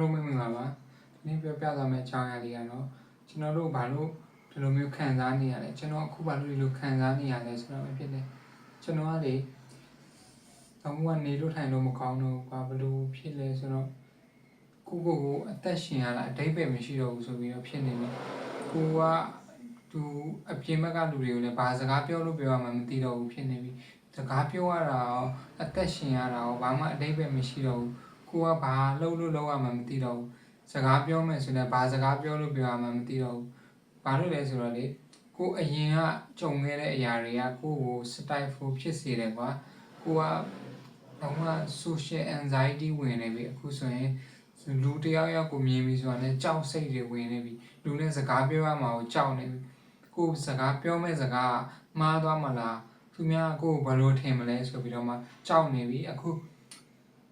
လုံးမင်္ဂလာပါဒီနေ့ပြောပြသွားမယ့်အကြောင်းအရာလေးကတော့ကျွန်တော်တို့ဘာလို့ဒီလိုမျိုးခံစားနေရလဲကျွန်တော်အခုဘာလို့ဒီလိုခံစားနေရလဲဆိုတော့ဖြစ်တယ်ကျွန်တော်ကလေတော့ကနေလို့ထိုင်လို့မကောင်းတော့ဘာလို့ဖြစ်လဲဆိုတော့ကိုအသက်ရှင်ရတာအဓိပ္ပာယ်မရှိတော့ဘူးဆိုပြီးတော့ဖြစ်နေပြီကိုကသူအပြင်ဘက်ကလူတွေကိုလည်းဘာစကားပြောလို့ပြောရမှမသိတော့ဘူးဖြစ်နေပြီစကားပြောရတာရောအသက်ရှင်ရတာရောဘာမှအဓိပ္ပာယ်မရှိတော့ဘူးကိုကဘာလုပ်လို့လုပ်ရမှမသိတော့ဘူးစကားပြောမယ်ဆိုလည်းဘာစကားပြောလို့ပြောရမှမသိတော့ဘူးဘာလို့လဲဆိုတော့လေကိုအရင်ကကြုံခဲ့တဲ့အရာတွေကကိုကို stifle ဖြစ်စေတယ်ကွာကိုကတော့ social anxiety ဝင်နေပြီအခုဆိုရင်လူတယောက်ယောက်ကိုမြင်ပြီးဆိုတာနဲ့ကြောက်စိတ်တွေဝင်နေပြီလူနဲ့စကားပြောရမှာကိုကြောက်နေပြီကိုစကားပြောမဲ့စကားမှားသွားမလားသူများကိုဘယ်လိုထင်မလဲဆိုပြီးတော့မှကြောက်နေပြီအခု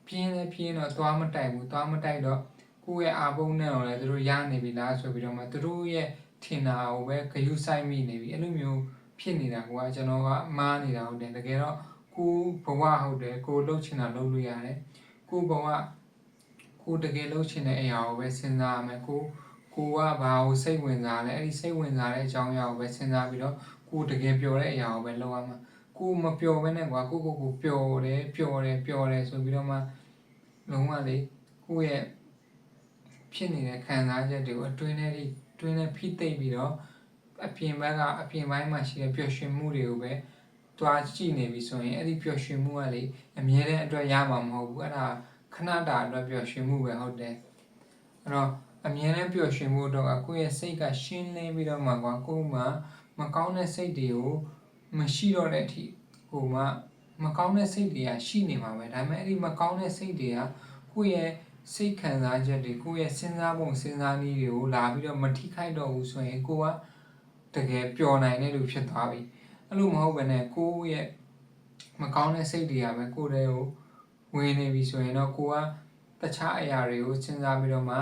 ပြင်းတော့သွားမတိုက်ဘူးသွားမတိုက်တော့ကိုယ့်ရဲ့အာပုံနဲ့တော့လည်းသူတို့ရနေပြီလားဆိုပြီးတော့မှသူတို့ရဲ့ထင်တာကိုပဲဂရုစိုက်မိနေပြီအဲ့လိုမျိုးဖြစ်နေတာကွာကျွန်တော်ကမှားနေတာဟုတ်တယ်တကယ်တော့ကိုဘဝဟုတ်တယ်ကိုလှုပ်ချင်တာလှုပ်လို့ရတယ်ကိုဘဝကိုတကယ်လှုပ်ချင်တဲ့အရာကိုပဲစဉ်းစားရမယ်ကိုကဘာကိုစိတ်ဝင်စားလဲအဲ့ဒီစိတ်ဝင်စားတဲ့အကြောင်းအရာကိုပဲစဉ်းစားပြီးတော့ကိုတကယ်ပျော်တဲ့အရာကိုပဲလုပ်ရမှာကိုမပျော်ဘဲနဲ့ကွာကိုပျော်တယ်ဆိုပြီးတော့မှလုံးဝလေကိုရဲ့ဖြစ်နေတဲ့ခံစားချက်တွေကိုအတွင်းထဲဖိသိမ့်ပြီးတော့အပြင်ပိုင်းမှာရှိတဲ့ပျော်ရွှင်မှုတွေကိုပဲတွားကြည့်နေပြီဆိုရင်အဲ့ဒီပျော်ရွှင်မှုကလေအမြဲတမ်းအတွက်ရမှာမဟုတ်ဘူးအဲ့ဒါခဏတာအတွက်ပျော်ရွှင်မှုပဲဟုတ်တယ်အဲ့တော့အမြဲတမ်းပျော်ရွှင်မှုတော့ကိုယ့်ရဲ့စိတ်ကရှင်းလင်းပြီးတော့မှကွာကိုယ်မှမကောင်းတဲ့စိတ်တွေကိုမရှိတော့တဲ့အထိကိုမှမကောင်းတဲ့စိတ်တွေကရှိနေမှာပဲဒါပေမဲ့အဲ့ဒီမကောင်းတဲ့စိတ်တွေကကိုယ့်ရဲ့စိတ်ခံစားချက်တွေကိုယ့်ရဲ့စဉ်းစားပုံစဉ်းစားနည်းတွေကိုလာပြီးတော့မထိခိုက်တော့ဘူးဆိုရင်ကိုကတကယ်ပျော်နိုင်တဲ့လူဖြစ်သွားပြီအဲ့လိုမဟုတ်ဘဲနဲ့ကိုယ့်ရဲ့မကောင်းတဲ့စိတ်တွေကပဲကိုယ်တည်းကိုဝင်နေပြီဆိုရင်တော့ကိုကတခြားအရာတွေကိုစဉ်းစားပြီးတော့မှ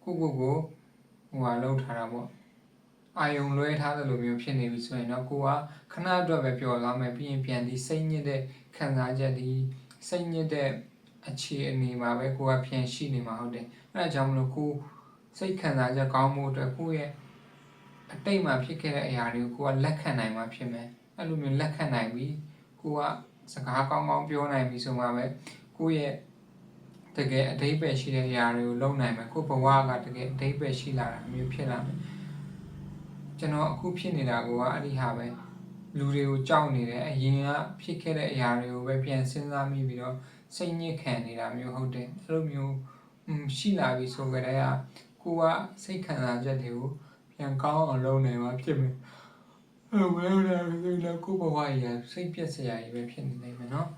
ကိုလှုပ်ထားတာပေါ့အာယုံလွဲထားတဲ့လိုမျိုးဖြစ်နေပြီဆိုရင်တော့ကိုကခဏအတွက်ပဲပျော်သွားမယ်ပြီးရင်ပြန်ပြီးစိတ်ညစ်တဲ့ခံစားချက်ဒီစိတ်ညစ်တဲ့အခြေအနေမှာပဲကိုကပြန်ရှိနေမှာဟုတ်တယ်အဲဒါကြောင့်မလို့ကိုစိတ်ခံစားချက်ကောင်းမှုအတွက်ကိုရဲ့အတိတ်မှာဖြစ်ခဲ့တဲ့အရာတွေကိုကိုကလက်ခံနိုင်မှာဖြစ်မယ်အဲ့လိုမျိုးလက်ခံနိုင်ပြီကိုကစကားကောင်းပြောနိုင်ပြီဆိုမှပဲကိုရဲ့တကယ်အဓိပ္ပာယ်ရှိတဲ့အရာတွေကိုလုပ်နိုင်မယ်ကိုဘဝကတကယ်အဓိပ္ပာယ်ရှိလာတာမျိုးဖြစ်လာမယ်ကျွန်တော်အခုဖြစ်နေတာကအဲ့ဒီဟာပဲလူတွေကိုကြောက်နေတယ်အရင်ကဖြစ်ခဲ့တဲ့အရာတွေကိုပဲပြန်စဉ်းစားမိပြီးတော့စိတ်ညစ်ခံနေတာမျိုးဟုတ်တယ်အဲ့လိုမျိုးရှိလာပြီဆိုကြတဲ့ကိုကစိတ်ခံစားချက်တွေကိုပြန်ကောင်းအောင်လုပ်နိုင်မှာဖြစ်မယ်အဲ့လိုမျိုးလည်းကိုဘဝကြီးစိတ်ပြက်စရာကြီးပဲဖြစ်နေနိုင်မယ်နော်